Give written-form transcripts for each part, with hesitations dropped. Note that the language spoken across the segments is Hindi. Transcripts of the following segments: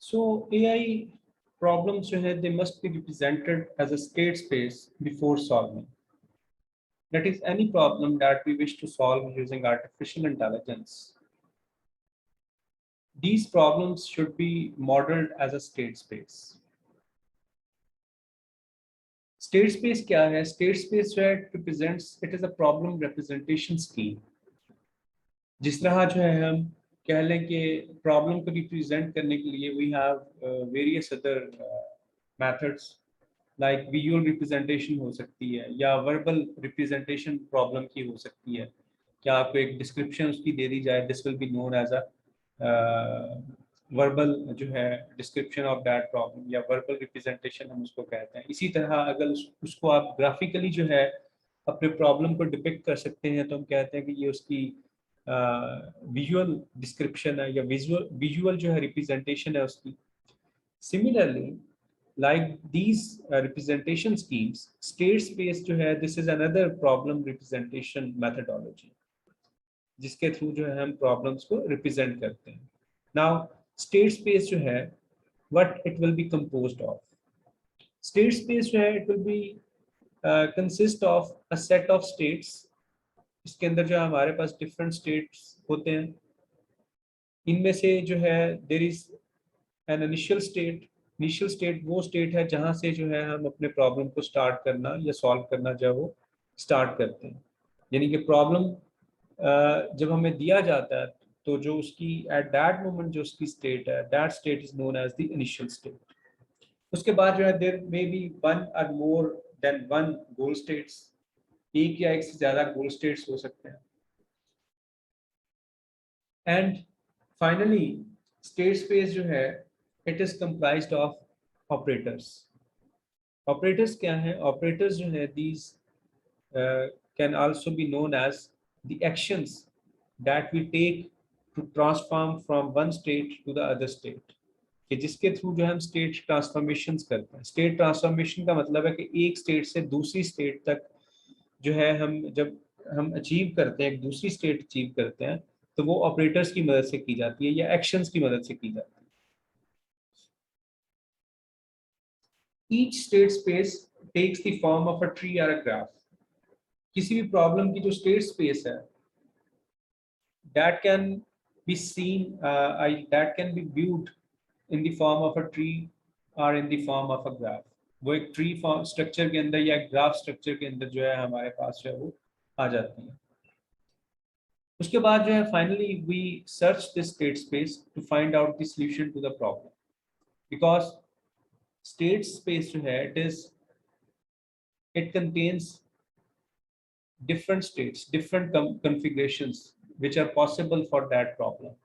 So AI problems जो है they must be represented as a state space before solving. That is any problem that we wish to solve using artificial intelligence. These problems should be modeled as a state space. State space क्या है? State space जो है represents, it is a problem representation scheme. जिस तरह जो है हम कह लें कि प्रॉब्लम को रिप्रेजेंट करने के लिए we have various other methods like visual representation हो सकती है या वर्बल रिप्रेजेंटेशन प्रॉब्लम की हो सकती है। क्या आपको एक डिस्क्रिप्शन उसकी दे दी जाए, this will be known as a verbal जो है डिस्क्रिप्शन ऑफ दैट प्रॉब्लम या वर्बल रिप्रेजेंटेशन हम उसको कहते हैं। इसी तरह अगर उसको आप ग्राफिकली जो है अपने प्रॉब्लम को डिपिक्ट कर सकते हैं तो हम कहते हैं कि ये उसकी विजुअल डिस्क्रिप्शन है या विजुअल जो है रिप्रेजेंटेशन है उसकी। Similarly like these representation schemes, state space जो है this is another problem representation methodology जिसके थ्रू जो है हम प्रॉब्लम्स को रिप्रेजेंट करते हैं। now state space जो है what it will be composed of, state space जो है it will be consist of a set of states। इसके अंदर जो हमारे पास डिफरेंट स्टेट्स होते हैं, इनमें से जो है there is an initial state. Initial state वो स्टेट है जहां से जो है हम अपने प्रॉब्लम को स्टार्ट करना या सॉल्व करना जो है वो स्टार्ट करते हैं। यानी कि प्रॉब्लम जब हमें दिया जाता है तो जो उसकी एट दैट मोमेंट जो उसकी स्टेट है that state is known as the initial state. उसके बाद जो है देयर मे बी वन और more than one goal states, एक या एक से ज्यादा गोल स्टेट्स हो सकते हैं। एंड फाइनली स्टेट स्पेस जो है it is comprised of operators. Operators क्या है? ऑपरेटर्स जो है these can also be known as the actions that we take to transform from one state to the other state, कि जिसके थ्रू जो है हम स्टेट ट्रांसफॉर्मेशंस करते हैं। स्टेट ट्रांसफॉर्मेशन का मतलब है कि एक स्टेट से दूसरी स्टेट तक जो है हम जब हम अचीव करते हैं, एक दूसरी स्टेट अचीव करते हैं, तो वो ऑपरेटर्स की मदद से की जाती है या एक्शंस की मदद से की जाती है। Each state space takes the form of a tree और अ ग्राफ। किसी भी प्रॉब्लम की जो स्टेट स्पेस है that can be seen that can be viewed in the form of a tree or in the form of a graph। वो एक ट्री फॉर्म स्ट्रक्चर के अंदर या एक ग्राफ स्ट्रक्चर के अंदर जो है हमारे पास जो है वो आ जाती है। उसके बाद जो है finally we search this state space to find out the solution to the problem, because state space जो है it contains different states, different configurations which are possible for that problem।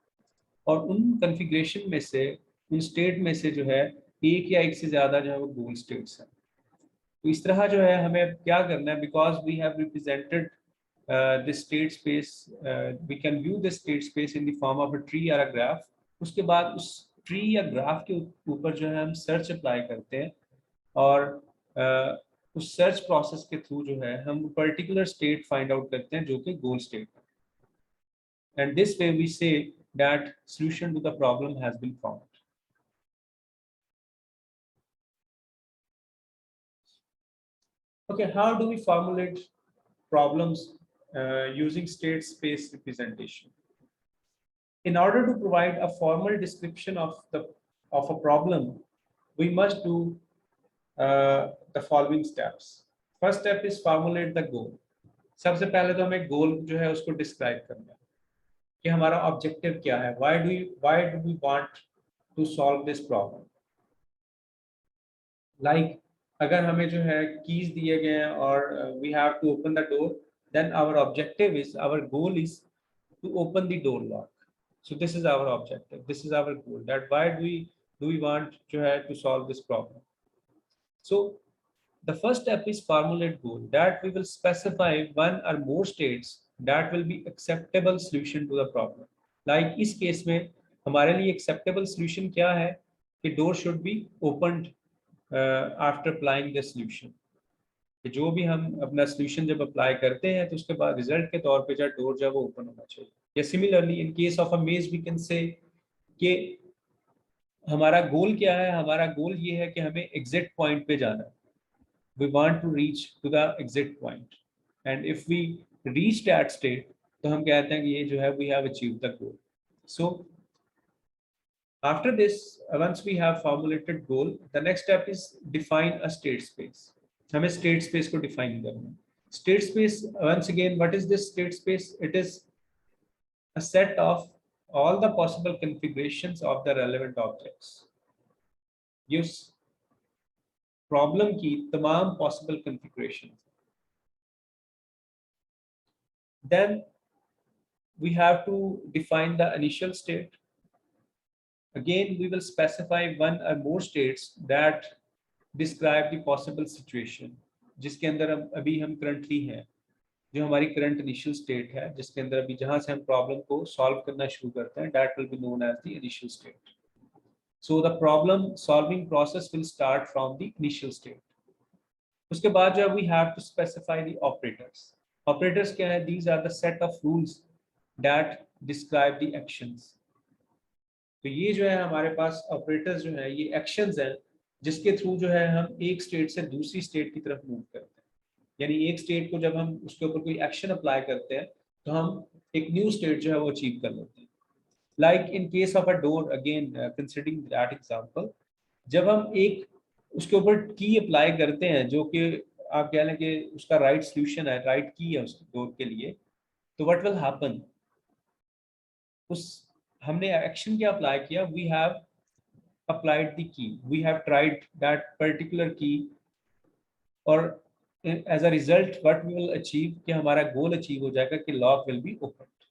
और उन कॉन्फ़िगरेशन में से, उन स्टेट में से जो है एक या एक से ज़्यादा जो है वो गोल स्टेट्स हैं। तो इस तरह जो है हमें क्या करना है, because we have represented this state space, we can view this state space in the form of a tree और अ ग्राफ। उसके बाद उस ट्री या ग्राफ के ऊपर जो है हम सर्च अप्लाई करते हैं और उस सर्च प्रोसेस के थ्रू जो है हम पर्टिकुलर स्टेट फाइंड आउट करते हैं जो कि गोल स्टेट है। And this way we say that solution to the problem has been found। Okay, how do we formulate problems using state space representation? In order to provide a formal description of a problem, we must do the following steps। First step is formulate the goal। सबसे पहले तो हमें गोल जो है उसको डिस्क्राइब करना है कि हमारा ऑब्जेक्टिव क्या है। why do we want to solve this problem। like अगर हमें जो है कीज दिए गए हैं और we have to open the door, then our objective is, our goal is to open the door lock. So this is our objective, this is our goal, that why do we want जो है to solve this problem. So the first step is formulate goal, that we will specify one or more states that will be acceptable solution to the problem। like इस केस में हमारे लिए acceptable solution क्या है कि door should be opened after applying the solution। कि जो भी हम अपना solution जब अप्लाई करते हैं तो उसके बाद रिजल्ट के तौर पे जो डोर जो है वो ओपन होना चाहिए। या similarly in case of a मेज वी कैन से कि हमारा गोल क्या है? हमारा गोल ये है कि हमें एग्जिट पॉइंट पे जाना है. We want to reach to the exit point, and if we reach that state, तो हम कहते हैं कि ये जो है we have achieved the goal. So after this, once we have formulated goal, the next step is define a state space. हमें state space को define करना है. State space, once again, what is this state space? It is a set of all the possible configurations of the relevant objects. ये प्रॉब्लम की तमाम possible configuration. Then we have to define the initial state. Again, we will specify one or more states that describe the possible situation जिसके अंदर अभी हम currently हैं, जो हमारी current initial state है, जिसके अंदर अभी जहाँ से हम problem को solve करना शुरू करते हैं, that will be known as the initial state. So the problem solving process will start from the initial state. उसके बाद जो we have to specify the operators. Operators क्या है? These are the set of rules that describe the actions. तो ये जो है हमारे पास ऑपरेटर्स जो है ये एक्शंस हैं जिसके थ्रू जो है हम एक स्टेट से दूसरी स्टेट की तरफ मूव करते हैं. यानी एक स्टेट को जब हम उसके ऊपर कोई एक्शन अप्लाई करते हैं तो हम एक न्यू स्टेट जो है वो अचीव कर लेते हैं. Like in case of a door, again considering that example, जब हम एक उसके ऊपर की अप्लाई करते हैं जो कि आप कह लें कि उसका राइट सॉल्यूशन है, राइट की है उस डोर के लिए, तो व्हाट विल हैपन? उस हमने एक्शन क्या अप्लाई किया? We have applied the key, we have tried that particular key, और as a result what we will achieve कि हमारा गोल अचीव हो जाएगा कि lock will be opened.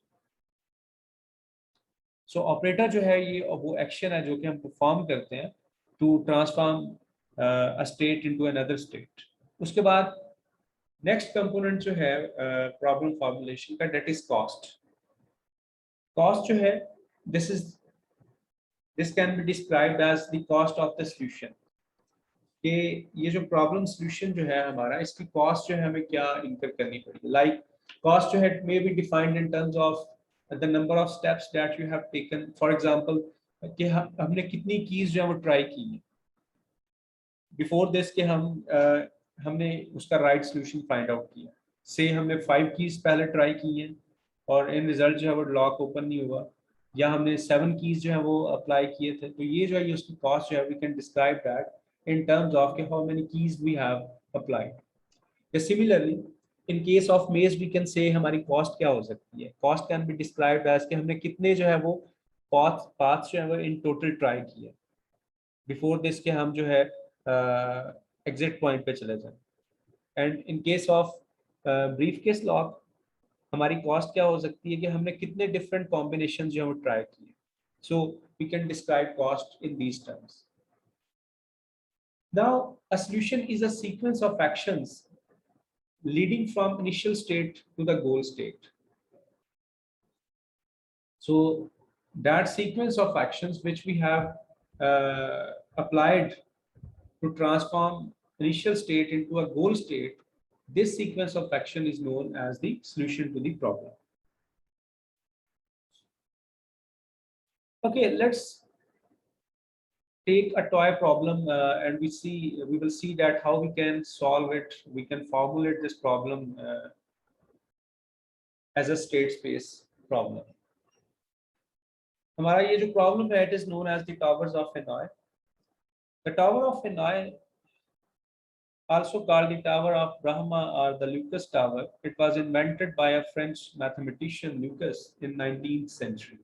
So operator जो है ये वो एक्शन है जो कि हम परफॉर्म करते हैं to transform a state into another state. उसके बाद नेक्स्ट कंपोनेंट जो है प्रॉब्लम फॉर्मुलेशन का, that is cost. कॉस्ट जो है this can be described as the cost of the solution. कि ये जो प्रॉब्लम सॉल्यूशन जो है हमारा, इसकी कॉस्ट जो है हमें क्या इंकर करनी पड़ेगी. लाइक कॉस्ट जो है may be defined in terms of the number of steps that you have taken. For example कि हमने कितनी कीज जो है वो ट्राई की है बिफोर दिस कि हमने उसका राइट सॉल्यूशन फाइंड आउट किया. से हमने 5 कीज पहले ट्राई की हैं और इन रिजल्ट जो है वो लॉक ओपन नहीं हुआ, या हमने 7 कीज जो है वो अप्लाई किए थे. तो ये जो है ये उसकी कॉस्ट जो है we can describe that in terms of how many keys we have applied. Similarly, in case of maze we can say हमारी cost क्या हो सकती है. Cost can be described as कि हमने कितने जो है वो paths जो है वो in total try किए before this कि हम जो है exit point पे चले जाएं. And in case of briefcase lock हमारी cost क्या हो सकती है कि हमने कितने different combinations जो है वो try किए. So we can describe cost in these terms. Now, a solution is a sequence of actions leading from initial state to the goal state. So that sequence of actions which we have applied to transform initial state into a goal state, this sequence of action is known as the solution to the problem. Okay, let's take a toy problem and we will see that how we can solve it. We can formulate this problem as a state space problem. हमारा ये जो problem है, it is known as the towers of Hanoi. The tower of Hanoi, also called the Tower of Brahma or the Lucas Tower, it was invented by a French mathematician Lucas in 19th century.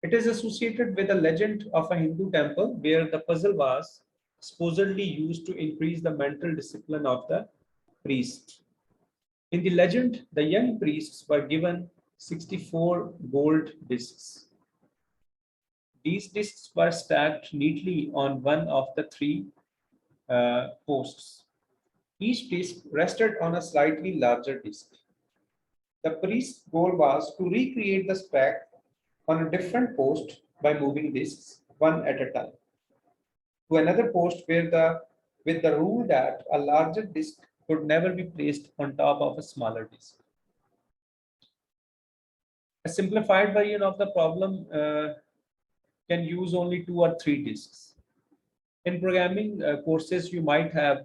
It is associated with a legend of a Hindu temple where the puzzle was supposedly used to increase the mental discipline of the priest. In the legend, the young priests were given 64 gold discs. These discs were stacked neatly on one of the 3 posts. Each disc rested on a slightly larger disc. The priest's goal was to recreate the stack on a different post by moving discs one at a time to another post with the rule that a larger disc could never be placed on top of a smaller disc. A simplified version of the problem can use only 2 or 3 disks. In programming courses, you might have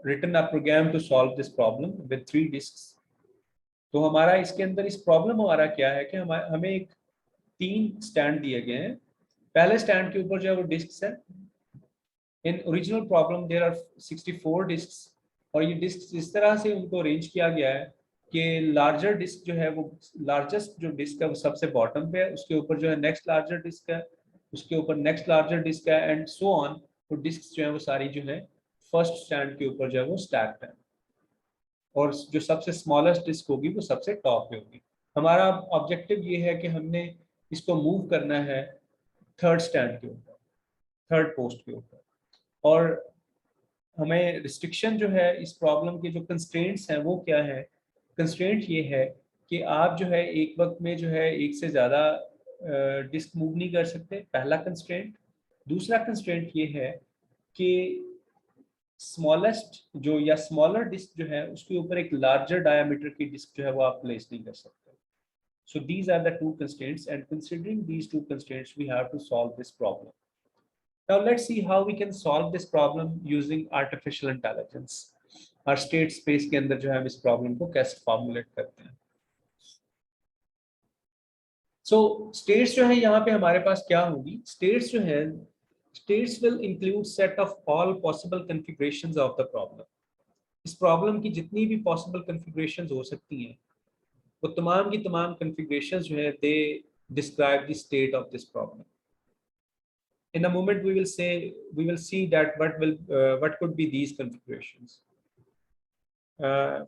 written a program to solve this problem with 3 disks. तो हमारा इसके अंदर इस प्रॉब्लम हमारा क्या है कि हमें एक 3 स्टैंड दिए गए हैं। पहले स्टैंड के ऊपर जो है वो डिस्क्स है। In original problem there are 64 discs, और ये डिस्क इस तरह से उनको अरेंज किया गया है कि लार्जर डिस्क जो है वो लार्जेस्ट जो डिस्क है वो सबसे बॉटम पे है, उसके ऊपर जो है नेक्स्ट लार्जर डिस्क है, उसके ऊपर नेक्स्ट लार्जर डिस्क है, एंड सो ऑन। तो डिस्क जो है वो सारी जो है फर्स्ट स्टैंड के ऊपर जो है वो स्टैक्ड है, और जो सबसे स्मॉलेस्ट डिस्क होगी वो सबसे टॉप पे होगी। हमारा ऑब्जेक्टिव ये है कि हमने इसको मूव करना है थर्ड स्टैंड के ऊपर, थर्ड पोस्ट के ऊपर। और हमें रिस्ट्रिक्शन जो है इस प्रॉब्लम के जो कंस्ट्रेंट्स हैं वो क्या है? कंस्ट्रेंट ये है कि आप जो है एक वक्त में जो है एक से ज़्यादा डिस्क मूव नहीं कर सकते, पहला कंस्ट्रेंट। दूसरा कंस्ट्रेंट ये है कि स्मॉलेस्ट जो या स्मॉलर डिस्क जो है उसके ऊपर एक लार्जर डायमीटर की डिस्क जो है वो आप प्लेस नहीं कर सकते। So these are the 2 constraints, and considering these 2 constraints, we have to solve this problem. Now let's see how we can solve this problem using artificial intelligence. Our state space के अंदर जो है हम इस problem को कैसे formulate करते हैं? So states जो है यहाँ पे हमारे पास क्या होगी? States जो है, states will include set of all possible configurations of the problem. इस problem की जितनी भी possible configurations हो सकती हैं, वो तमाम की तमाम configurations जो है they describe the state of this problem. In a moment we will see that what could be these configurations.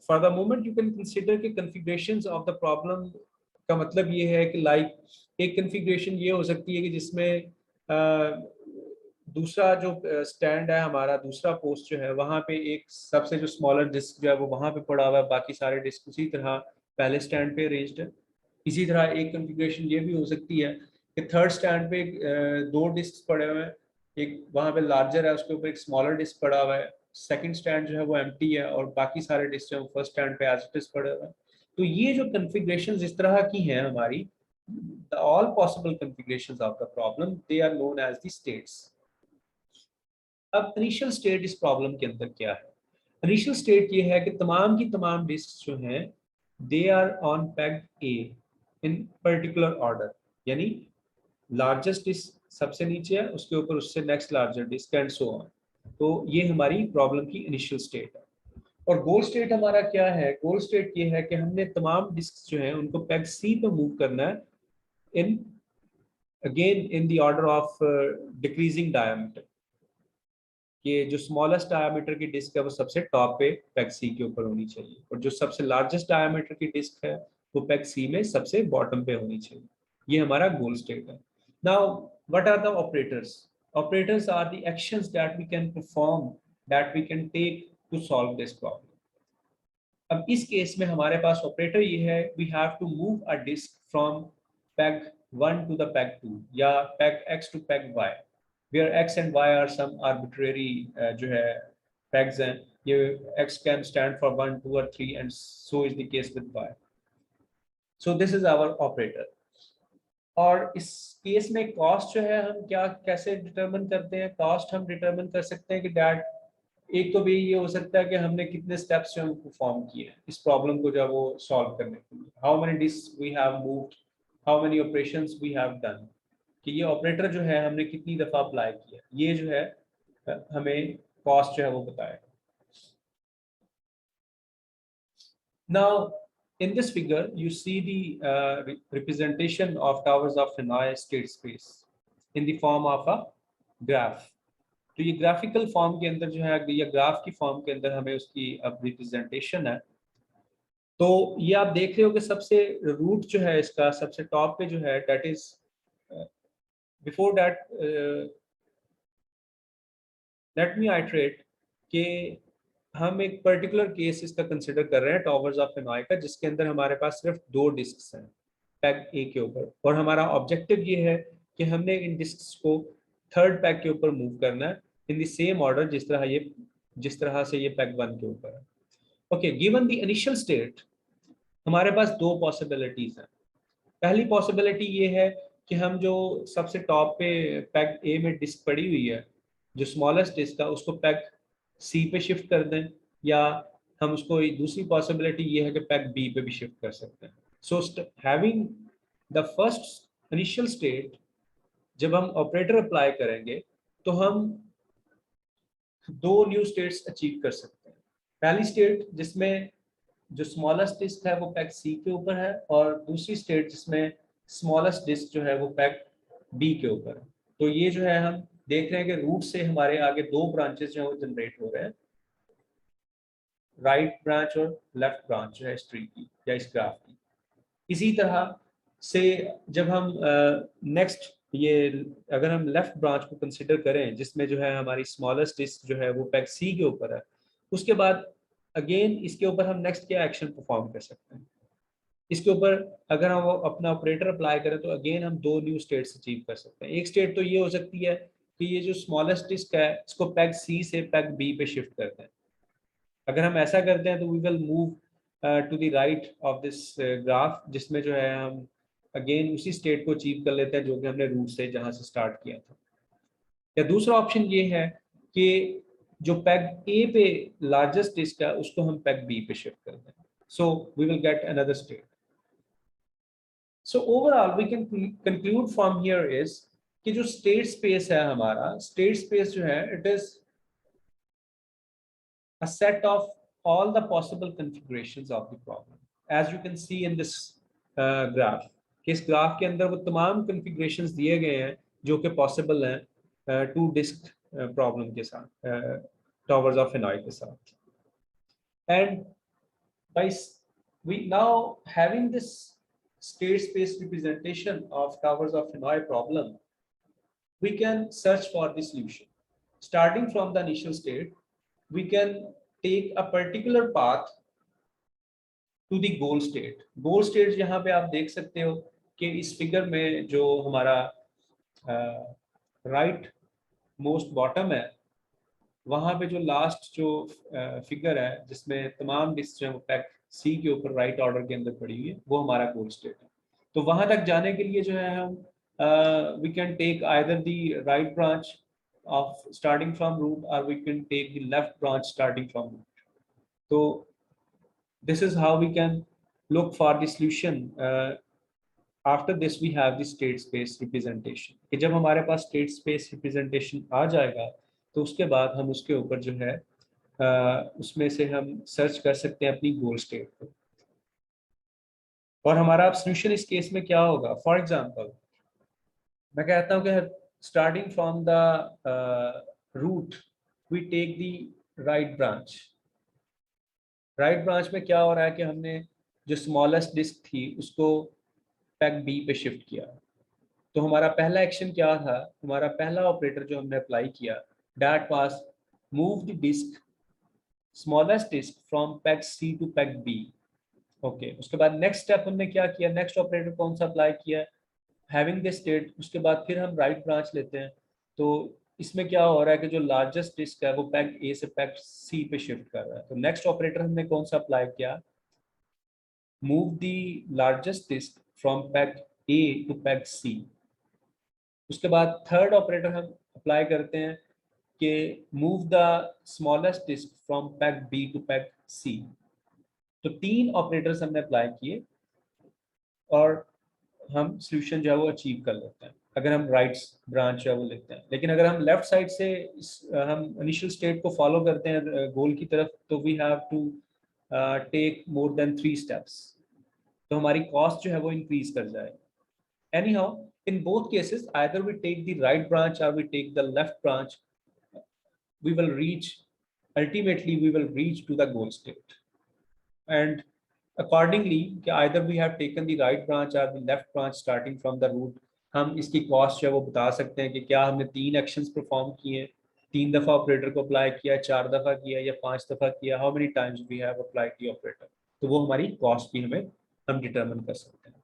For the moment you can consider कि configurations of the problem का मतलब ये है कि like एक configuration ये हो सकती है कि जिसमें दूसरा जो स्टैंड है हमारा, दूसरा पोस्ट जो है वहाँ पे एक सबसे जो स्मॉलर डिस्क जो है वो वहाँ पे पड़ा हुआ है, बाकी सारे डिस्क उसी तरह पहले स्टैंड पे अरेंज्ड है। इसी तरह एक कॉन्फ़िगरेशन ये भी हो सकती है कि थर्ड स्टैंड पे 2 डिस्क पड़े हुए हैं, एक वहाँ पे लार्जर है उसके ऊपर एक स्मॉलर डिस्क पड़ा हुआ है, सेकंड स्टैंड जो है वो एम्प्टी है और बाकी सारे डिस्क जो है फर्स्ट स्टैंड पे एज इट इज पड़े हुए हैं। तो ये जो कॉन्फ़िगरेशन इस तरह की हैं हमारी, all possible configurations of the problem, they are known as the states. अब इनिशियल स्टेट इस प्रॉब्लम के अंदर क्या है? इनिशियल स्टेट ये है कि तमाम की तमाम डिस्क जो हैं they are on peg A in particular order, यानी लार्जेस्ट डिस्क सबसे नीचे है, उसके ऊपर उससे next larger disc and so on. तो ये हमारी प्रॉब्लम की इनिशियल स्टेट है। और गोल स्टेट हमारा क्या है? गोल स्टेट ये है कि हमने तमाम डिस्क जो हैं उनको पेग सी पे मूव करना है in again in the order of decreasing diameter. कि जो स्मॉलेस्ट डायमीटर की डिस्क है वो सबसे टॉप पे पेग सी के ऊपर होनी चाहिए, और जो सबसे लार्जेस्ट डायमीटर की डिस्क है वो पेग सी में सबसे बॉटम पे होनी चाहिए। ये हमारा गोल स्टेट है। Now what are the operators? Operators are the actions that we can perform, that we can take to solve this problem. अब इस केस में हमारे पास ऑपरेटर ये है, we have to move a disc from peg 1 to the peg 2 या peg x to peg y, where x and y are some arbitrary जो है pegs हैं। ये x can stand for 1, 2 or 3 and so is the case with y. So this is our operator. और इस केस में कॉस्ट जो है हम क्या कैसे डिटरमिन करते हैं? कॉस्ट हम डिटरमिन कर सकते हैं कि डैट एक तो भी ये हो सकता है कि हमने कितने स्टेप्स जो परफॉर्म किए हैं इस प्रॉब्लम को जो वो सॉल्व करने के लिए, how many disc we have moved, how many operations we have done, कि ये ऑपरेटर जो है हमने कितनी दफ़ा अप्लाई किया, ये जो है हमें कॉस्ट जो है वो बताएगा। Now in this figure you see the representation of towers of Hanoi state space in the form of a graph. तो ये ग्राफिकल फॉर्म के अंदर जो है या ग्राफ की फॉर्म के अंदर हमें उसकी अब रिप्रेजेंटेशन है। तो ये आप देख रहे हो कि सबसे रूट जो है इसका सबसे टॉप पे जो है that is before that let me iterate कि हम एक पर्टिकुलर केस इसका कंसिडर कर रहे हैं टावर्स ऑफ हनोई का, जिसके अंदर हमारे पास सिर्फ 2 डिस्क्स हैं पैग ए के ऊपर, और हमारा ऑब्जेक्टिव ये है कि हमने इन डिस्क्स को थर्ड पैग के ऊपर मूव करना है इन द सेम ऑर्डर जिस तरह से ये पैग 1 के ऊपर है। Okay, given the initial state हमारे पास 2 पॉसिबिलिटीज हैं। पहली पॉसिबिलिटी ये है कि हम जो सबसे टॉप पे पैक ए में डिस्क पड़ी हुई है, जो स्मॉलेस्ट डिस्क है, उसको पैक सी पे शिफ्ट कर दें, या हम उसको दूसरी पॉसिबिलिटी ये है कि पैक बी पे भी शिफ्ट कर सकते हैं. So having the first initial state, जब हम ऑपरेटर अप्लाई करेंगे तो हम दो न्यू स्टेट्स अचीव कर सकते हैं. पहली स्टेट जिसमें जो स्मॉलेस्ट डिस्क है वो पैक सी के ऊपर है, और दूसरी स्टेट जिसमें स्मॉलेस्ट डिस्क जो है वो पैक बी के ऊपर है. तो ये जो है हम देख रहे हैं कि रूट से हमारे आगे दो ब्रांचेस जो है वो जनरेट हो रहे हैं, राइट ब्रांच और लेफ्ट ब्रांच जो है इस ट्री की या इस ग्राफ की. इसी तरह से जब हम नेक्स्ट ये अगर हम लेफ्ट ब्रांच को कंसिडर करें जिसमें जो है हमारी स्मॉलेस्ट डिस्क जो है वो पैक सी के ऊपर है, उसके बाद अगेन इसके ऊपर हम नेक्स्ट क्या एक्शन परफॉर्म कर सकते हैं. इसके ऊपर अगर हम वो अपना ऑपरेटर अप्लाई करें तो अगेन हम दो न्यू स्टेट्स अचीव कर सकते हैं. एक स्टेट तो ये हो सकती है कि ये जो स्मॉलेस्ट डिस्क है इसको पैक सी से पैक बी पे शिफ्ट करते हैं. अगर हम ऐसा करते हैं तो we will move to the right of this graph, जिसमें जो है हम अगेन उसी स्टेट को अचीव कर लेते हैं जो कि हमने रूट से जहां से स्टार्ट किया था. या दूसरा ऑप्शन ये है कि जो पैग ए पे लार्जेस्ट डिस्क है उसको हम पैग बी पे शिफ्ट कर दें. So we will get another state. So overall we can conclude from here is कि जो स्टेट स्पेस है हमारा, स्टेट स्पेस जो है it is a set of all the possible configurations of the problem, as you can see in this graph. कि इस ग्राफ के अंदर वो तमाम configurations दिए गए हैं जो कि possible हैं टू डिस्क प्रॉब्लम के साथ, टॉवर्स ऑफ हेनॉय के साथ. And by we now having this state space representation of towers of Hanoi problem, we can search for the solution. Starting from the initial state, we can take a particular path to the goal state. Goal state यहाँ पे आप देख सकते हो कि इस फिगर में जो हमारा राइट मोस्ट बॉटम है, वहाँ पे जो लास्ट जो फिगर है जिसमें तमाम डिस्क जो है वो पैक सी के ऊपर राइट ऑर्डर के अंदर पड़ी हुई है, वो हमारा गोल स्टेट है. तो वहाँ तक जाने के लिए जो है हम we can take either the right branch of starting from root, or we can take the left branch starting from root. So this is how we can look for the solution. After this we have the state space representation. कि जब हमारे पास state space representation आ जाएगा तो उसके बाद हम उसके ऊपर जो है उसमें से हम सर्च कर सकते हैं अपनी गोल स्टेट को. और हमारा सोल्यूशन इस केस में क्या होगा. फॉर एग्जांपल मैं कहता हूँ कि starting from the root we take the right branch. Right branch में क्या हो रहा है कि हमने जो स्मॉलेस्ट डिस्क थी उसको पैक बी पे शिफ्ट किया. तो हमारा पहला एक्शन क्या था, हमारा पहला ऑपरेटर जो हमने अप्लाई किया that was move the disc smallest disc from peg C to peg B. Okay, उसके बाद नेक्स्ट स्टेप हमने क्या किया, नेक्स्ट ऑपरेटर कौन सा अप्लाई किया, हैविंग दिस स्टेट. उसके बाद फिर हम राइट ब्रांच लेते हैं. तो इसमें क्या हो रहा है कि जो लार्जेस्ट डिस्क है वो पैक ए से पैक सी पे शिफ्ट कर रहा है. तो नेक्स्ट ऑपरेटर हमने कौन सा अप्लाई किया, move the largest disc from peg A to peg C. उसके बाद थर्ड ऑपरेटर हम अप्लाई करते हैं कि move the smallest disc from peg B to peg C. तो तीन ऑपरेटर्स हमने अप्लाई किए और हम सॉल्यूशन जो है वो अचीव कर लेते हैं अगर हम राइट ब्रांच जो है वो लेते हैं. लेकिन अगर हम लेफ्ट साइड से हम इनिशियल स्टेट को फॉलो करते हैं गोल की तरफ, तो we have to take more than 3 steps. तो हमारी कॉस्ट जो है वो इंक्रीज कर जाए. Anyhow in both cases either we take the right branch or we take the left branch, we will reach, ultimately we will reach to the goal state. And accordingly either we have taken the right branch or the left branch starting from the root, हम इसकी कॉस्ट जो है वो बता सकते हैं कि क्या हमने 3 एक्शंस परफॉर्म किए, 3 दफ़ा ऑपरेटर को अप्लाई किया, 4 दफ़ा किया या 5 दफ़ा किया, how many times we have applied the operator. तो वो हमारी कॉस्ट भी हम डिटरमिन कर सकते हैं.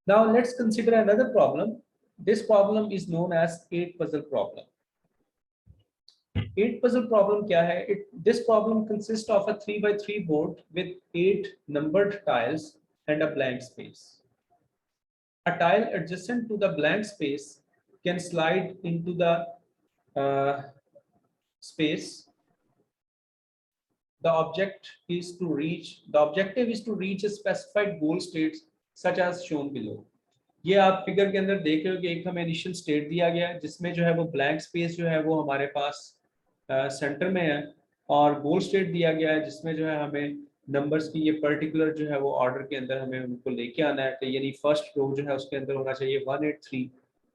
Now let's consider another problem. This problem is known as 8 puzzle problem. 8 puzzle problem क्या है? This problem consists of a 3 by 3 board with 8 numbered tiles and a blank space. A tile adjacent to the blank space can slide into the space. The objective is to reach a specified goal states such as shown below. ये आप फिगर के अंदर देख रहे हो कि एक हमें इनिशियल स्टेट दिया गया है जिसमें जो है वो ब्लैंक स्पेस जो है वो हमारे पास सेंटर में है, और गोल स्टेट दिया गया है जिसमें जो है हमें नंबर्स की ये पर्टिकुलर जो है वो ऑर्डर के अंदर हमें उनको लेके आना है। तो यानी फर्स्ट रो जो है उसके अंदर होना चाहिए 183,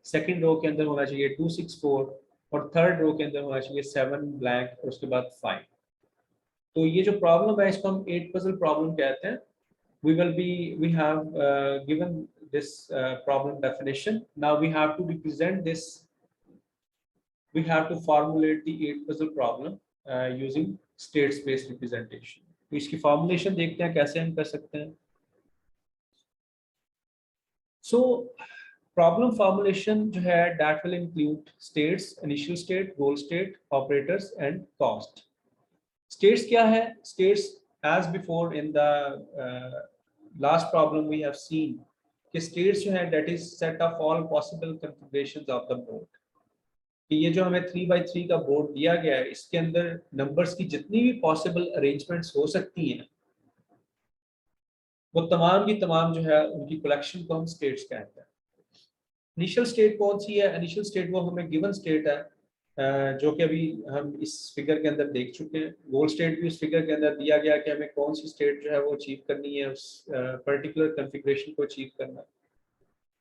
सेकंड रो के अंदर होना चाहिए 264, और थर्ड रो के अंदर होना चाहिए 7 ब्लैंक और उसके बाद 5। तो ये जो प्रॉब्लम है इसको हम 8 पजल प्रॉब्लम कहते हैं। we have given this problem definition. Now we have to represent this. We have to formulate the 8 puzzle problem using state space representation. तो इसकी फॉर्मुलेशन देखते हैं कैसे हम कर सकते हैं। So problem formulation जो है that will include states, initial state, goal state, operators and cost. States क्या है? States as before in the last problem we have seen कि states जो है that is set of all possible configurations of the board. कि ये जो हमें 3x3 का बोर्ड दिया गया है इसके अंदर नंबर्स की जितनी भी पॉसिबल अरेंजमेंट्स हो सकती हैं वो तमाम की तमाम जो है उनकी कलेक्शन को हम स्टेट्स कहते हैं। इनिशियल स्टेट कौन सी है? इनिशियल स्टेट वो हमें गिवन स्टेट है जो कि अभी हम इस फिगर के अंदर देख चुके हैं। गोल स्टेट भी उस फिगर के अंदर दिया गया कि हमें कौन सी स्टेट जो है वो अचीव करनी है, उस पर्टिकुलर कॉन्फ़िगरेशन को अचीव करना है।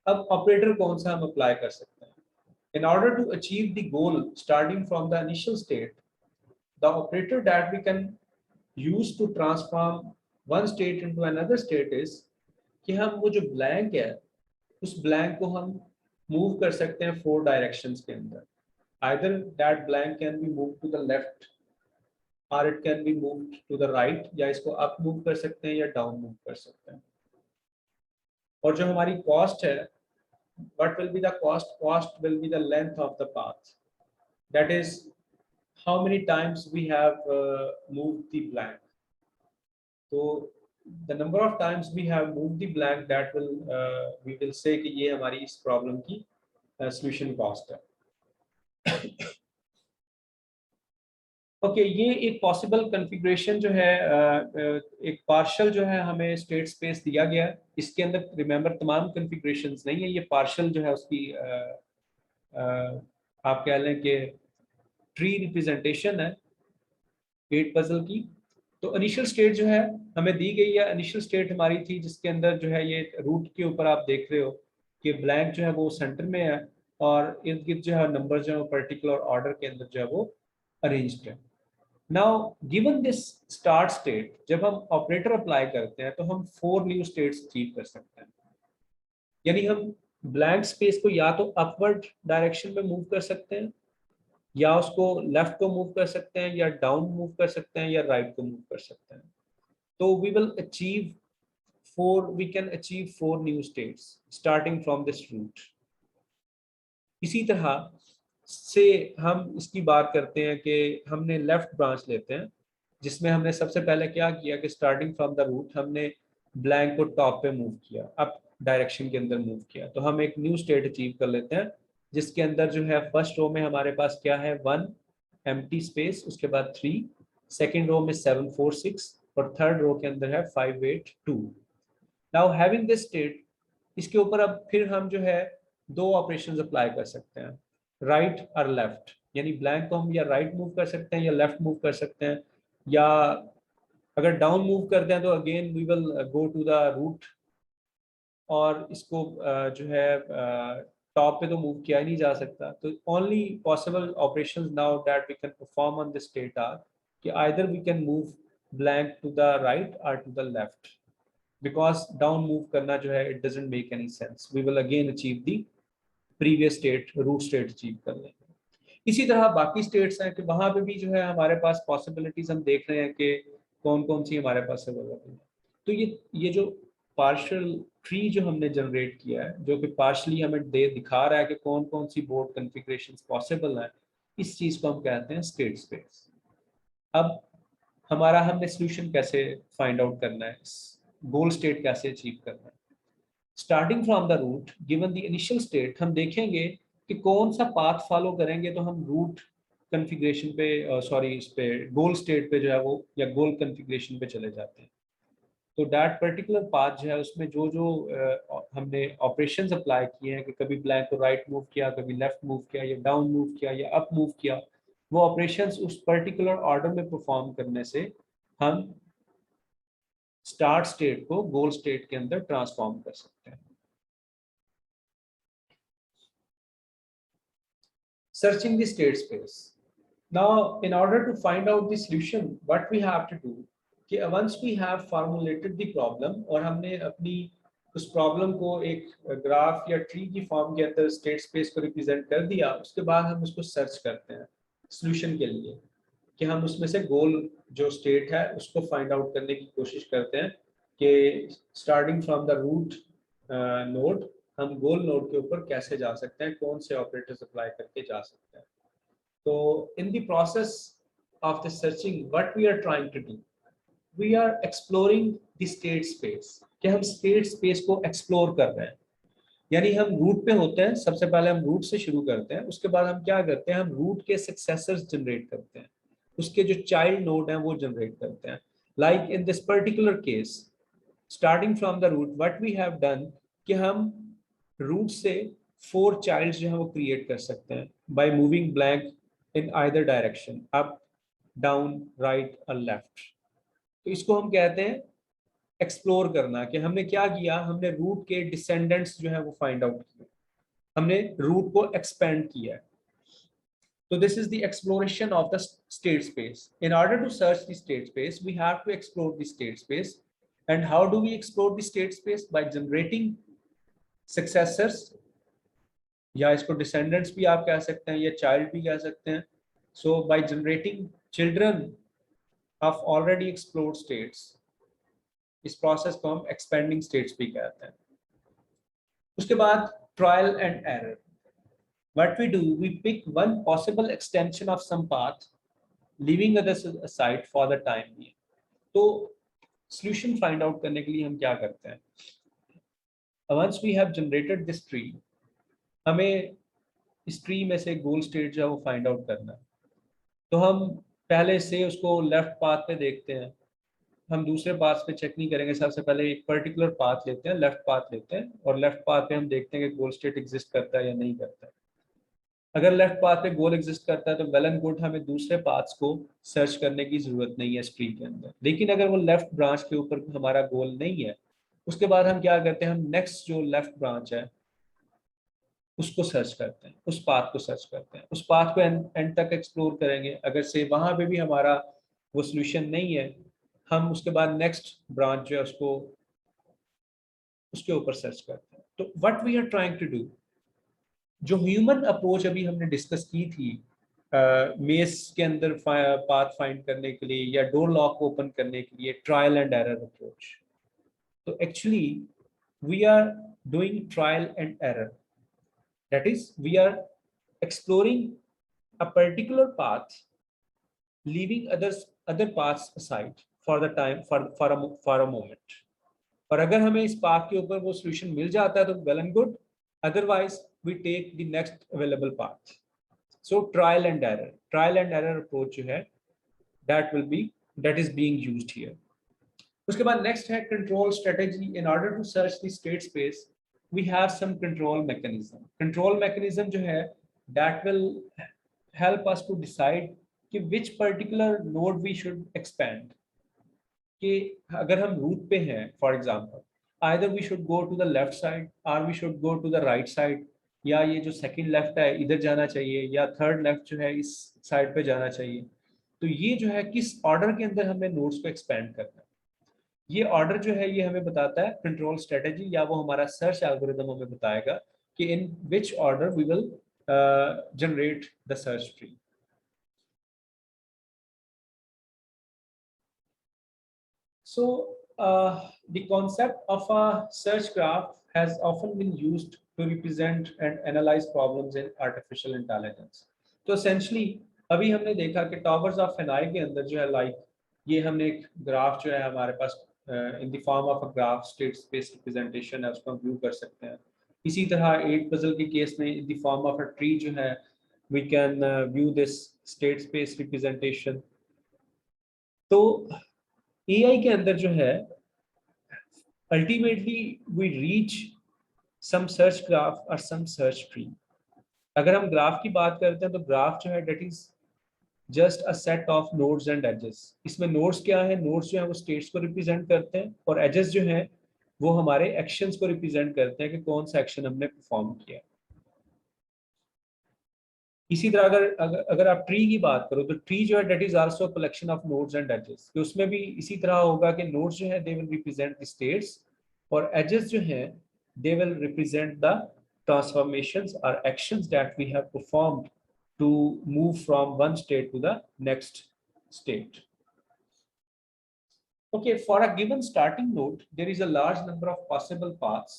अब ऑपरेटर कौन सा हम अप्लाई कर सकते हैं? In order to achieve the goal starting from the initial state, the operator that we can use to transform one state into another state is कि हम वो जो blank है उस blank को हम move कर सकते हैं 4 directions के अंदर। Either that blank can be moved to the left or it can be moved to the right, या इसको up move कर सकते हैं या down move कर सकते हैं। और जो हमारी cost है, what will be the cost? Cost will be the length of the path. That is how many times we have moved the blank. So the number of times we have moved the blank, that will we will say कि ये हमारी इस problem की solution cost है। ओके ये एक पॉसिबल कॉन्फ़िगरेशन जो है एक पार्शियल जो है हमें स्टेट स्पेस दिया गया है। इसके अंदर रिमेंबर तमाम कॉन्फ़िगरेशंस नहीं है, ये पार्शियल जो है उसकी आप कह लें कि ट्री रिप्रेजेंटेशन है 8 पजल की। तो इनिशियल स्टेट जो है हमें दी गई है, इनिशियल स्टेट हमारी थी जिसके अंदर जो है ये रूट के ऊपर आप देख रहे हो कि ब्लैंक जो है वो सेंटर में है और इर्द गिर्द जो है नंबर जो है वो पर्टिकुलर ऑर्डर के अंदर जो है वो अरेंज्ड है। Now given this start state, जब हम ऑपरेटर अप्लाई करते हैं तो हम 4 न्यू स्टेट्स अचीव कर सकते हैं। यानी हम ब्लैंक स्पेस को या तो अपवर्ड डायरेक्शन में मूव कर सकते हैं, या उसको लेफ्ट को मूव कर सकते हैं, या डाउन मूव कर सकते हैं, या राइट को मूव कर सकते हैं। तो we will achieve we can achieve 4 new states starting from this route. इसी तरह से हम इसकी बात करते हैं कि हमने लेफ्ट ब्रांच लेते हैं जिसमें हमने सबसे पहले क्या किया कि स्टार्टिंग फ्रॉम द रूट हमने ब्लैंक को टॉप पे मूव किया, अप डायरेक्शन के अंदर मूव किया। तो हम एक न्यू स्टेट अचीव कर लेते हैं जिसके अंदर जो है फर्स्ट रो में हमारे पास क्या है 1 एम्प्टी स्पेस, उसके बाद 3, सेकेंड रो में 7 4 6 और थर्ड रो के अंदर है 5 8 2। नाउ हैविंग दिस स्टेट, इसके ऊपर अब फिर हम जो है 2 ऑपरेशंस अप्लाई कर सकते हैं, राइट और लेफ्ट। यानी ब्लैंक को हम या राइट मूव कर सकते हैं या लेफ्ट मूव कर सकते हैं, या अगर डाउन मूव करते हैं तो again we will go to the root और इसको जो है टॉप पे तो मूव किया ही नहीं जा सकता। तो only possible operations now that we can perform on this state are कि either we can move blank to the right और to the left, because down move करना जो है it doesn't make any sense. We will again achieve the previous state, root state achieve कर लेंगे। इसी तरह बाकी स्टेट्स हैं कि वहां पे भी जो है हमारे पास पॉसिबिलिटीज हम देख रहे हैं कि कौन कौन सी हमारे पास अवेलेबल है। तो ये जो पार्शियल ट्री जो हमने जनरेट किया है जो कि पार्शली हमें दिखा रहा है कि कौन कौन सी बोर्ड कॉन्फ़िगरेशंस पॉसिबल है, इस चीज को हम कहते हैं स्टेट स्पेस। अब हमारा हमने सोल्यूशन कैसे फाइंड आउट करना है, गोल स्टेट कैसे अचीव करना है। Starting from the root given the initial state, हम देखेंगे कि कौन सा पाथ फॉलो करेंगे तो हम रूट कॉन्फ़िगरेशन पे सॉरी इस पे गोल स्टेट पे जो है वो या गोल कॉन्फ़िगरेशन पे चले जाते हैं। तो दैट पर्टिकुलर पाथ जो है उसमें जो जो हमने ऑपरेशंस अप्लाई किए हैं कि कभी ब्लैंक को राइट मूव किया, कभी लेफ्ट मूव किया, या डाउन मूव किया, या अप मूव किया, वो ऑपरेशंस उस पर्टिकुलर ऑर्डर में परफॉर्म करने से हम स्टार्ट स्टेट को गोल स्टेट के अंदर ट्रांसफॉर्म कर सकते हैं। Searching the state space. Now, in order to find out the solution, what we have to do कि once we have formulated the problem और हमने अपनी उस प्रॉब्लम को एक ग्राफ या ट्री की फॉर्म के अंदर स्टेट स्पेस को रिप्रेजेंट कर दिया, उसके बाद हम उसको सर्च करते हैं सॉल्यूशन के लिए कि हम उसमें से गोल जो स्टेट है उसको फाइंड आउट करने की कोशिश करते हैं कि starting from the root node हम गोल नोड के ऊपर कैसे जा सकते हैं, कौन से ऑपरेटर्स अप्लाई करके जा सकते हैं। तो in the process of the searching what we are trying to do, we are exploring the state space, कि हम स्टेट स्पेस को एक्सप्लोर कर रहे हैं। यानी हम रूट पे होते हैं, सबसे पहले हम रूट से शुरू करते हैं, उसके बाद हम क्या करते हैं, हम रूट के सक्सेसर्स जनरेट करते हैं, उसके जो चाइल्ड नोड हैं वो जनरेट करते हैं। Like in this particular case starting from the root what we have done कि हम रूट से 4 चाइल्ड्स जो है वो क्रिएट कर सकते हैं by moving blank in either direction, up down right और लेफ्ट। तो इसको हम कहते हैं एक्सप्लोर करना, कि हमने क्या किया, हमने रूट के डिसेंडेंट्स जो है वो फाइंड आउट किए, हमने रूट को एक्सपेंड किया। So this is the exploration of the state space. In order to search the state space, we have to explore the state space. And how do we explore the state space? By generating successors, या इसको descendants भी आप कह सकते हैं या child भी कह सकते हैं. So by generating children of already explored states, इस process को हम expanding states भी कहते हैं. उसके बाद trial and error. What we do, we pick one possible extension of some path, leaving others aside for the time being. तो solution find out करने के लिए हम क्या करते हैं? Once we have generated this tree, हमें इस ट्री में से गोल स्टेट जो है वो फाइंड आउट करना है। तो हम पहले से उसको लेफ्ट पाथ पे देखते हैं, हम दूसरे पाथ पे चेक नहीं करेंगे, सबसे पहले एक पर्टिकुलर पाथ लेते हैं, लेफ्ट पाथ लेते हैं, और लेफ्ट पाथ पे हम देखते हैं कि गोल स्टेट एग्जिस्ट करता है या नहीं करता है। अगर लेफ्ट पाथ पे गोल एग्जिस्ट करता है तो वेल एंड गुड, हमें दूसरे पाथ्स को सर्च करने की जरूरत नहीं है इस ट्री के अंदर। लेकिन अगर वो लेफ्ट ब्रांच के ऊपर हमारा गोल नहीं है, उसके बाद हम क्या करते हैं, हम नेक्स्ट जो लेफ्ट ब्रांच है उसको सर्च करते हैं, उस पाथ को सर्च करते हैं, उस पाथ को एंड तक एक्सप्लोर करेंगे। अगर से वहां पे भी हमारा वो सोल्यूशन नहीं है, हम उसके बाद नेक्स्ट ब्रांच जो है उसको उसके ऊपर सर्च करते हैं। तो what we are trying to do, जो ह्यूमन अप्रोच अभी हमने डिस्कस की थी मेस के अंदर पाथ फाइंड करने के लिए या डोर लॉक ओपन करने के लिए, ट्रायल एंड एरर अप्रोच, तो actually we are doing trial and error. That is we are exploring a particular path, leaving other paths aside for the time for a moment. और अगर हमें इस पाथ के ऊपर वो सॉल्यूशन मिल जाता है तो well and good, otherwise we take the next available path. So trial and error approach जो है that is being used here. उसके बाद नेक्स्ट है control strategy. In order to search the state space we have some control mechanism. Control mechanism जो है that will help us to decide कि which particular node we should expand। कि अगर हम रूट पे हैं for example, either we should go to the left side or we should go to the right side, या ये जो सेकंड लेफ्ट है इधर जाना चाहिए या थर्ड लेफ्ट जो है इस साइड पे जाना चाहिए। तो ये जो है किस ऑर्डर के अंदर हमें नोड्स को एक्सपेंड करना है, ये ऑर्डर जो है ये हमें बताता है कंट्रोल स्ट्रेटेजी, या वो हमारा सर्च एल्गोरिथम हमें बताएगा कि in which order we will generate the search tree. So the concept of a search graph has often been used to represent and analyze problems in artificial intelligence. तो essentially अभी हमने देखा कि टॉवर्स ऑफ फेनाई के अंदर जो है लाइक ये हमने एक ग्राफ जो है हमारे पास in the form of a graph state space representation है उसको हम व्यू कर सकते हैं। इसी तरह 8 पजल के केस में in the form of a tree जो है we can view this state space representation. तो एआई के अंदर जो है ultimately we reach some search graph और सम सर्च ट्री। अगर हम ग्राफ की बात करते हैं तो ग्राफ जो है that is just a set of nodes and edges. इसमें नोड्स क्या है, नोड्स जो है वो स्टेट्स को रिप्रेजेंट करते हैं और एजेस जो है वो हमारे एक्शंस को रिप्रेजेंट करते हैं कि कौन सा एक्शन हमने परफॉर्म किया। इसी तरह अगर आप ट्री की बात करो तो ट्री जो है that is also collection of nodes and edges. तो उसमें भी इसी तरह होगा कि नोड्स जो है they will represent the states और एजेस जो है they will represent the transformations or actions that we have performed to move from one state to the next state. Okay, for a given starting node, there is a large number of possible paths,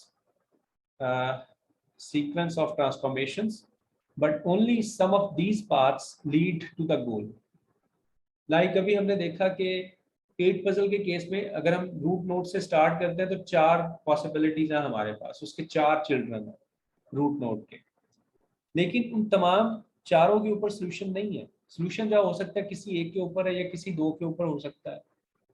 sequence of transformations, but only some of these paths lead to the goal. Like अभी हमने देखा कि 8 पजल के केस में अगर हम रूट नोड से स्टार्ट करते हैं तो 4 पॉसिबिलिटीज हैं हमारे पास, उसके 4 चिल्ड्रन हैं रूट नोड के, लेकिन उन तमाम चारों के ऊपर सोल्यूशन नहीं है। सोल्यूशन जो हो सकता है किसी एक के ऊपर है या किसी दो के ऊपर हो सकता है।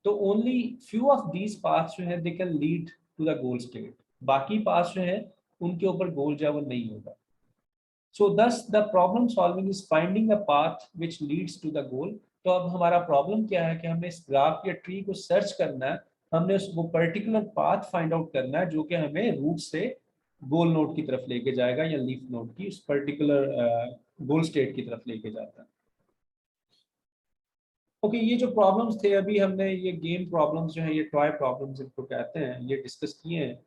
तो only few of these paths जो है they can lead to the goal state, बाकी पाथ्स जो है उनके ऊपर गोल जो है वो नहीं होगा। So thus the problem solving is finding a path which leads to the goal. तो अब हमारा प्रॉब्लम क्या है कि हमने इस ग्राफ या ट्री को सर्च करना है, हमने वो पर्टिकुलर पाथ फाइंड आउट करना है जो कि हमें रूट से गोल नोड की तरफ लेके जाएगा या लीफ नोड की उस पर्टिकुलर गोल स्टेट की तरफ लेके जाता है। ओके, ये जो प्रॉब्लम्स थे अभी हमने ये गेम प्रॉब्लम्स जो है ये टॉय प्रॉब्लम्स इनको कहते हैं, ये डिस्कस किए हैं।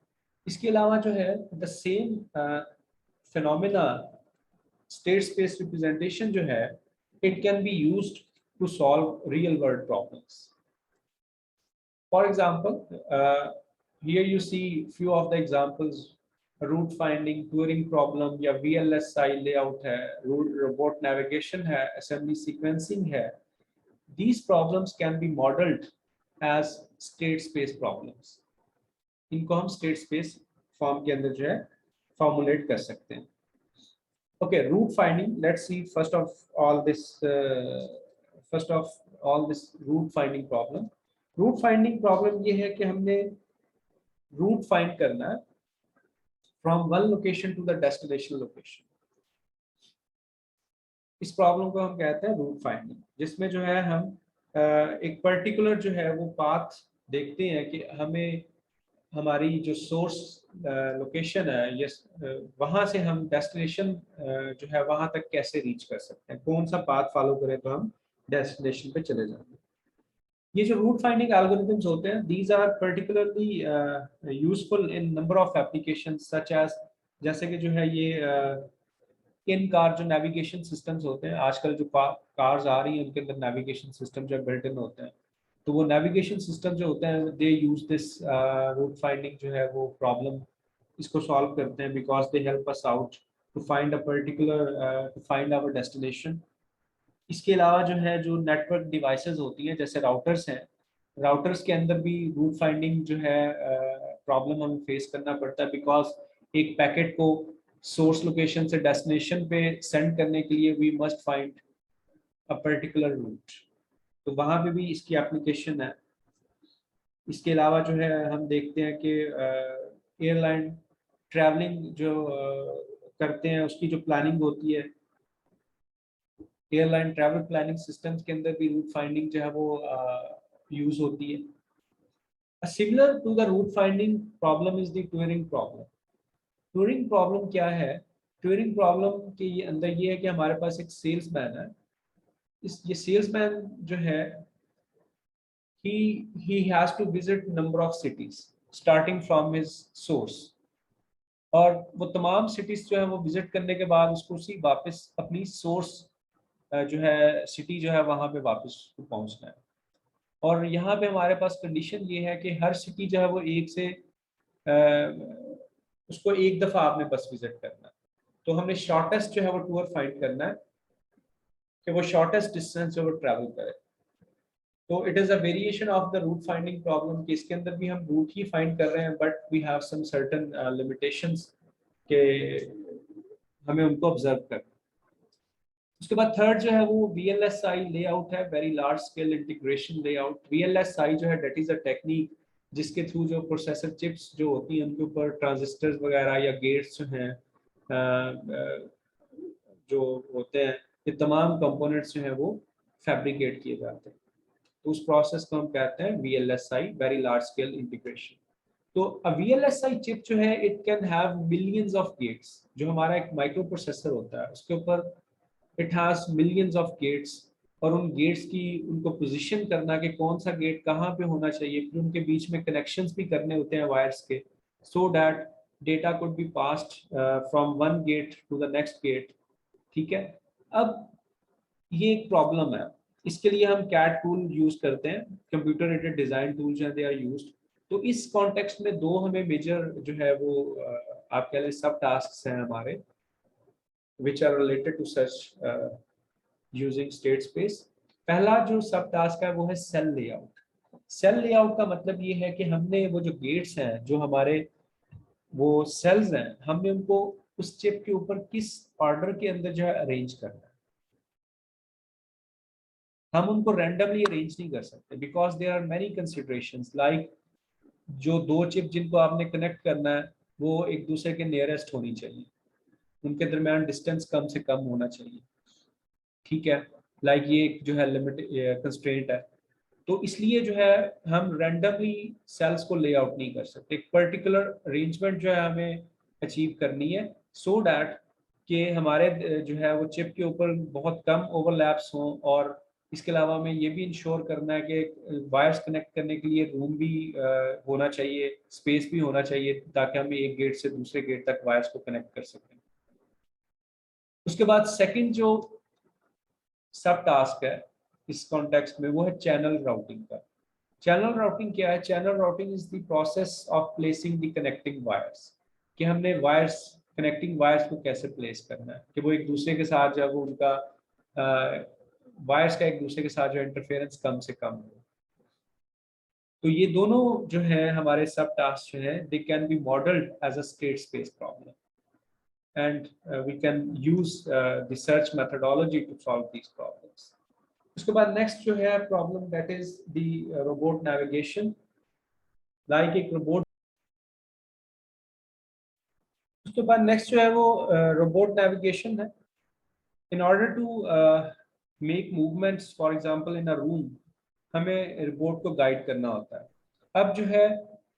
इसके अलावा जो है the same phenomena state space representation जो है it can be used to solve real world problems. For example here you see few of the examples, route finding, touring problem या VLSI लेआउट है, रोबोट नेविगेशन है, असेंबली सीक्वेंसिंग है। These problems can be modeled as state space problems. इनको हम state space फॉर्म के अंदर जो है फॉर्मुलेट कर सकते हैं। Okay, root finding. Let's see first of all this root finding problem. Root finding problem ये है कि हमने root find करना है from one location to the destination location. इस प्रॉब्लम को हम कहते हैं रूट फाइंडिंग, जिसमें जो है हम एक पर्टिकुलर जो है वो पाथ देखते हैं कि हमें हमारी जो सोर्स लोकेशन है ये वहाँ से हम डेस्टिनेशन जो है वहाँ तक कैसे रीच कर सकते हैं, कौन सा पाथ फॉलो करें तो हम डेस्टिनेशन पे चले जाएंगे। ये जो रूट फाइंडिंग एल्गोरिथम्स होते हैं these are particularly useful in number of applications such as, जैसे कि जो है ये इन कार जो नेविगेशन सिस्टम्स होते हैं आजकल जो कार्स आ रही हैं उनके अंदर नेविगेशन सिस्टम जो बिल्ट इन होते हैं, तो वो नेविगेशन सिस्टम जो होते हैं they use this route finding जो है वो प्रॉब्लम इसको सॉल्व करते हैं because they help us out to find a particular to find our destination. इसके अलावा जो है जो नेटवर्क डिवाइसेस होती हैं जैसे राउटर्स हैं, राउटर्स के अंदर भी रूट फाइंडिंग जो है प्रॉब्लम हमें फेस करना पड़ता है बिकॉज एक पैकेट को सोर्स लोकेशन से डेस्टिनेशन पे सेंड करने के लिए we must find a particular route, तो वहाँ पे भी इसकी एप्लीकेशन है। इसके अलावा जो है हम देखते हैं कि एयरलाइन ट्रैवलिंग जो करते हैं उसकी जो प्लानिंग होती है, एयरलाइन ट्रैवल प्लानिंग सिस्टम्स के अंदर भी रूट फाइंडिंग जो है वो यूज होती है। Similar to the route finding problem is the touring problem. Touring problem क्या है? ट्यूरिंग प्रॉब्लम के अंदर ये है कि हमारे पास एक सेल्समैन है, ये सेल्समैन जो है he has to visit number of cities starting from his source, और वो तमाम सिटीज जो है वो विजिट करने के बाद उसको उसी वापस अपनी सोर्स जो है सिटी जो है वहाँ पे वापस पहुँचना है। और यहाँ पे हमारे पास कंडीशन ये है कि हर सिटी जो है वो एक से उसको एक दफ़ा आपने बस विजिट करना है, तो हमने शॉर्टेस्ट जो है वो टूर फाइंड करना है कि वो शॉर्टेस्ट डिस्टेंस जो वो ट्रैवल करे। तो it is a variation of the route finding problem कि इसके अंदर भी हम रूट ही फाइंड कर रहे हैं, but we have some certain limitations के हमें उनको ऑब्जर्व करना है। उसके बाद थर्ड जो है वो VLSI लेआउट है, very large scale integration layout. VLSI जो है दैट इज अ टेक्निक जिसके थ्रू जो प्रोसेसर चिप्स जो होती हैं उनके ऊपर ट्रांजिस्टर्स वगैरह या गेट्स जो हैं जो होते हैं, ये तमाम कंपोनेंट्स जो हैं वो फैब्रिकेट किए जाते हैं। तो उस प्रोसेस को हम कहते हैं VLSI, very large scale integration. तो VLSI चिप जो है it can have millions of gates. जो हमारा एक माइक्रो प्रोसेसर होता है उसके ऊपर it has millions of gates, और उन गेट्स की उनको पोजीशन करना कि कौन सा गेट कहाँ पे होना चाहिए, फिर उनके बीच में कनेक्शंस भी करने होते हैं वायर्स के, so that data could be passed from one gate to the next gate. ठीक है, अब ये एक प्रॉब्लम है, इसके लिए हम कैट टूल यूज करते हैं, कंप्यूटर एडेड डिजाइन टूल्स हैं, दे आर यूज्ड। तो इस कॉन्टेक्स्ट में दो हमें मेजर जो है वो आप कह लें सब टास्क हैं हमारे, which are related to such using state space. पहला जो सब टास्क है वो है सेल लेआउट। सेल लेआउट का मतलब ये है कि हमने वो जो गेट्स हैं, जो हमारे वो सेल्स हैं, हमने उनको उस चिप के ऊपर किस ऑर्डर के अंदर जो है अरेंज करना है। हम उनको रैंडमली अरेंज नहीं कर सकते because there are many considerations, like जो दो चिप जिनको आपने कनेक्ट करना है वो एक दूसरे के नियरेस्ट होनी चाहिए, उनके दरमियान डिस्टेंस कम से कम होना चाहिए। ठीक है, लाइक ये एक जो है लिमिट कंस्ट्रेंट है। तो इसलिए जो है हम रैंडमली सेल्स को लेआउट नहीं कर सकते, एक पर्टिकुलर अरेंजमेंट जो है हमें अचीव करनी है, सो डैट कि हमारे जो है वो चिप के ऊपर बहुत कम ओवरलैप्स हों, और इसके अलावा हमें ये भी इंश्योर करना है कि वायर्स कनेक्ट करने के लिए रूम भी होना चाहिए, स्पेस भी होना चाहिए, ताकि हम एक गेट से दूसरे गेट तक वायर्स को कनेक्ट कर सकें। उसके बाद सेकंड जो सब टास्क है इस कॉन्टेक्स्ट में वो है चैनल राउटिंग का। चैनल राउटिंग क्या है? Channel routing is the process of placing the connecting wires, कि हमने वायर्स, कनेक्टिंग वायर्स को कैसे प्लेस करना है कि वो एक दूसरे के साथ जब वो उनका वायर्स का एक दूसरे के साथ जो इंटरफेरेंस कम से कम हो। तो ये दोनों जो है हमारे सब टास्क जो है they can be modelled as a state space problem, and we can use the search methodology to solve these problems. उसके बाद नेक्स्ट जो है problem that is the robot navigation, like एक रोबोट। उसके बाद नेक्स्ट जो है वो रोबोट नेविगेशन है। In order to make movements for example in a room, हमें रोबोट को गाइड करना होता है। अब जो है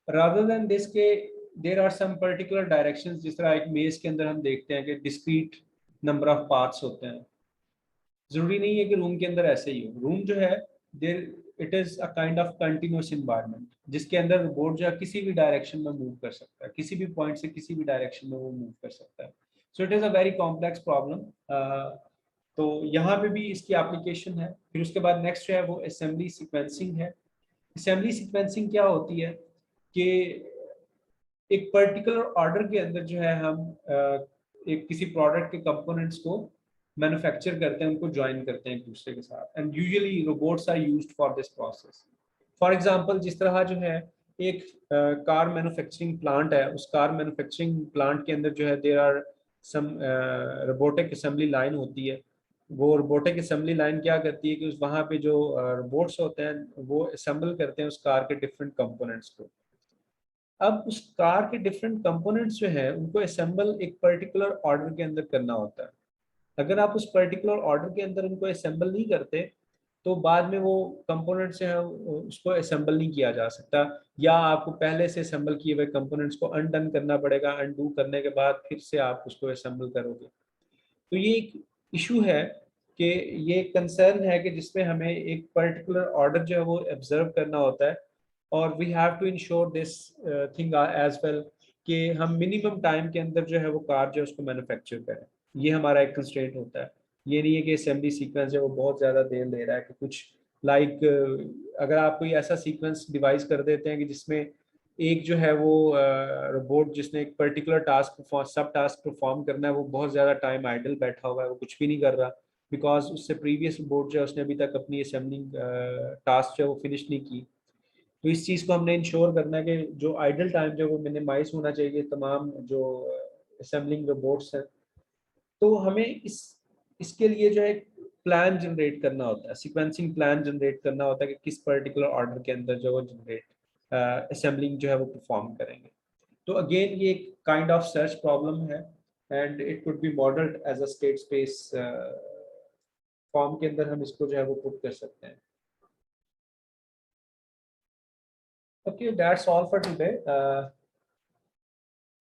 रादर देन दिस के there are some particular directions, जिस तरह एक मेज के अंदर हम देखते हैं कि डिस्क्रीट नंबर ऑफ पार्ट्स होते हैं, जरूरी नहीं है कि रूम के अंदर ऐसे ही हो। रूम जो है there it is a kind of continuous environment जिसके अंदर रोबोट जो है किसी भी डायरेक्शन में मूव कर सकता है, किसी भी पॉइंट से किसी भी डायरेक्शन में वो मूव कर सकता है। So it is a very complex problem. तो यहाँ पे भी इसकी एप्लीकेशन है। फिर उसके बाद नेक्स्ट जो है वो असेंबली सीक्वेंसिंग है। असेंबली सीक्वेंसिंग क्या होती है कि एक पर्टिकुलर ऑर्डर के अंदर जो है हम एक किसी प्रोडक्ट के कंपोनेंट्स को मैन्युफैक्चर करते हैं, उनको ज्वाइन करते हैं एक दूसरे के साथ, and usually robots are used for this process. For example जिस तरह जो है एक कार मैन्युफैक्चरिंग प्लांट है, उस कार मैन्युफैक्चरिंग प्लांट के अंदर जो है there are some robotic assembly line होती है। वो रोबोटिक असेंबली लाइन क्या करती है कि उस वहाँ पे जो रोबोट्स होते हैं वो असेंबल करते हैं उस कार के डिफरेंट कंपोनेंट्स को। अब उस कार के डिफरेंट कंपोनेंट्स जो है उनको असेंबल एक पर्टिकुलर ऑर्डर के अंदर करना होता है। अगर आप उस पर्टिकुलर ऑर्डर के अंदर उनको असेंबल नहीं करते तो बाद में वो कंपोनेंट्स जो है उसको असेंबल नहीं किया जा सकता, या आपको पहले से असेंबल किए हुए कंपोनेंट्स को अनडन करना पड़ेगा, अनडू करने के बाद फिर से आप उसको असेंबल करोगे। तो ये एक इशू है कि ये कंसर्न है कि जिसमें हमें एक पर्टिकुलर ऑर्डर जो है वो ऑब्जर्व करना होता है, और we have to ensure this thing as well कि हम मिनिमम टाइम के अंदर जो है वो कार जो है उसको मैन्युफैक्चर करें। ये हमारा एक कंस्ट्रेंट होता है। ये नहीं है कि असेंबली सीक्वेंस है वो बहुत ज़्यादा देर ले रहा है कि कुछ लाइक अगर आप कोई ऐसा सीक्वेंस डिवाइस कर देते हैं कि जिसमें एक जो है वो रोबोट जिसने एक पर्टिकुलर टास्क सब टास्क परफॉर्म करना है वो बहुत ज़्यादा टाइम आइडल बैठा हुआ है, वो कुछ भी नहीं कर रहा, बिकॉज उससे प्रीवियस रोबोट जो है उसने अभी तक अपनी असेंबलिंग टास्क जो है वो फिनिश नहीं की। तो इस चीज़ को हमने इंश्योर करना है कि जो आइडल टाइम जो है वो मिनिमाइज होना चाहिए तमाम जो असेंबलिंग रोबोट्स हैं। तो हमें इसके लिए जो है प्लान जनरेट करना होता है, सीक्वेंसिंग प्लान जनरेट करना होता है कि किस पर्टिकुलर ऑर्डर के अंदर जो वो जनरेट असेंबलिंग जो है वो परफॉर्म करेंगे। तो अगेन ये एक काइंड ऑफ सर्च प्रॉब्लम है and it could be modelled as a state space form के अंदर हम इसको जो है वो पुट कर सकते हैं। Okay, that's all for today.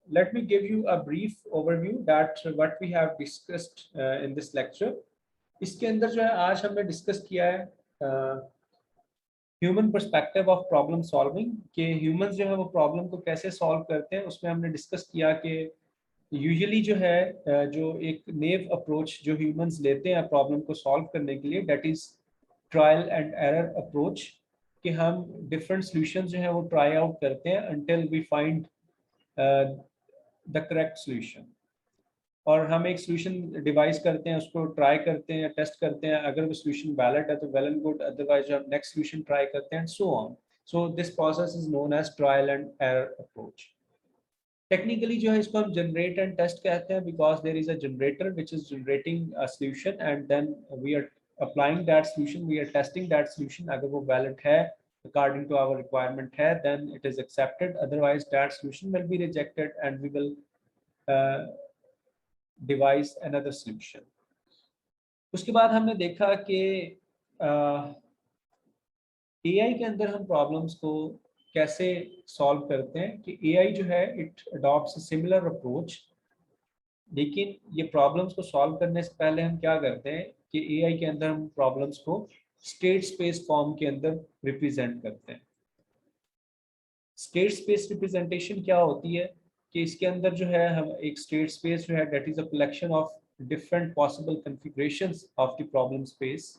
Let me give you a brief overview that what we have discussed in this lecture. इसके अंदर जो है आज हमने डिस्कस किया है human perspective of problem solving, कि ह्यूमंस जो है वो प्रॉब्लम को कैसे सॉल्व करते हैं। उसमें हमने डिस्कस किया कि यूजुअली जो है जो एक नेव अप्रोच जो ह्यूमंस लेते हैं प्रॉब्लम को सॉल्व करने के लिए, that is trial and error approach, कि हम डिफरेंट सॉल्यूशंस जो है वो ट्राई आउट करते हैं until we find the correct solution। और हम एक सोल्यूशन डिवाइस करते हैं, उसको ट्राई करते हैं, टेस्ट करते हैं, अगर वो सोल्यूशन वैलिड है तो वेल एंड गुड, अदरवाइज हम नेक्स्ट सोल्यूशन ट्राई करते हैं, so on. So this process is known as trial and error approach. Technically जो है इसको हम जनरेट एंड टेस्ट कहते हैं, because there is a generator which is generating a solution and then we are applying that solution, we are testing that solution. अगर वो वैलिड है according to our requirement है, then it is accepted, otherwise that solution will be rejected and we will uh, devise another solution। उसके बाद हमने देखा कि एआई के अंदर हम प्रॉब्लम्स को कैसे सॉल्व करते हैं, कि एआई जो है it adopts a similar approach. लेकिन ये प्रॉब्लम्स को सॉल्व करने से पहले हम क्या करते हैं कि एआई के अंदर हम प्रॉब्लम्स को स्टेट स्पेस फॉर्म के अंदर रिप्रेजेंट करते हैं। स्टेट स्पेस रिप्रेजेंटेशन क्या होती है कि इसके अंदर जो है हम एक स्टेट स्पेस जो है that is a collection of different possible configurations of the problem space,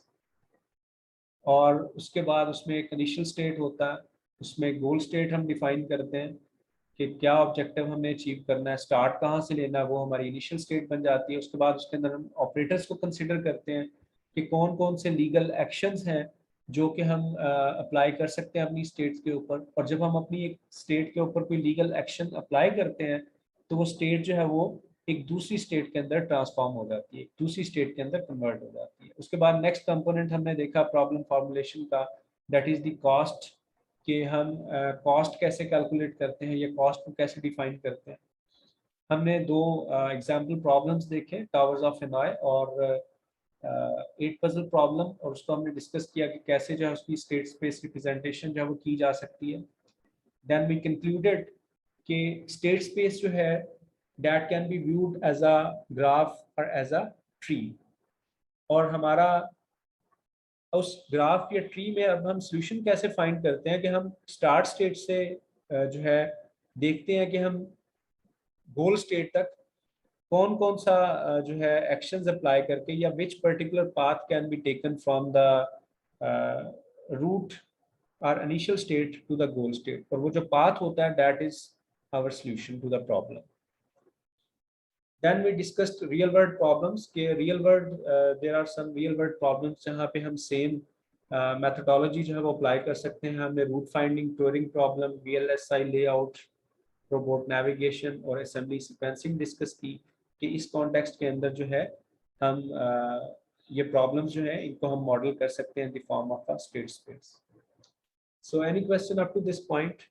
और उसके बाद उसमें एक इनिशियल स्टेट होता है, उसमें गोल स्टेट हम डिफाइन करते हैं कि क्या ऑब्जेक्टिव हमें अचीव करना है, स्टार्ट कहाँ से लेना है, वो हमारी इनिशियल स्टेट बन जाती है। उसके बाद उसके अंदर हम ऑपरेटर्स को कंसिडर करते हैं कि कौन कौन से लीगल एक्शंस हैं जो कि हम अप्लाई कर सकते हैं अपनी स्टेट्स के ऊपर। और जब हम अपनी एक स्टेट के ऊपर कोई लीगल एक्शन अप्लाई करते हैं तो वो स्टेट जो है वो एक दूसरी स्टेट के अंदर ट्रांसफॉर्म हो जाती है, दूसरी स्टेट के अंदर कन्वर्ट हो जाती है। उसके बाद नेक्स्ट कंपोनेंट हमने देखा प्रॉब्लम फॉर्मुलेशन का, दैट इज द कॉस्ट, कि हम कॉस्ट कैसे कैलकुलेट करते हैं या कॉस्ट को कैसे डिफाइन करते हैं। हमने दो एग्जाम्पल प्रॉब्लम्स देखे, टावर्स ऑफ हेनॉय और एट पजल प्रॉब्लम, और उसको हमने डिस्कस किया कि कैसे जो है उसकी स्टेट स्पेस रिप्रेजेंटेशन जो है वो की जा सकती है। देन वी कंक्लूडेड कि स्टेट स्पेस जो है that can be viewed as a graph और एज अ ट्री, और हमारा उस ग्राफ या ट्री में अब हम सॉल्यूशन कैसे फाइंड करते हैं कि हम स्टार्ट स्टेट से जो है देखते हैं कि हम गोल स्टेट तक कौन कौन सा जो है एक्शंस अप्लाई करके, या which particular path can be taken from the root और initial state to the goal state, और वो जो पाथ होता है that is our solution to the problem. Then we discussed real world problems के real world there are some real world problems जहाँ पे हम same methodology जो है वो apply कर सकते हैं। हमने route finding, Turing problem, VLSI layout, robot navigation और assembly sequencing discuss की, कि इस context के अंदर जो है हम ये problems जो है इनको हम model कर सकते हैं in the form of a state space। So any question up to this point?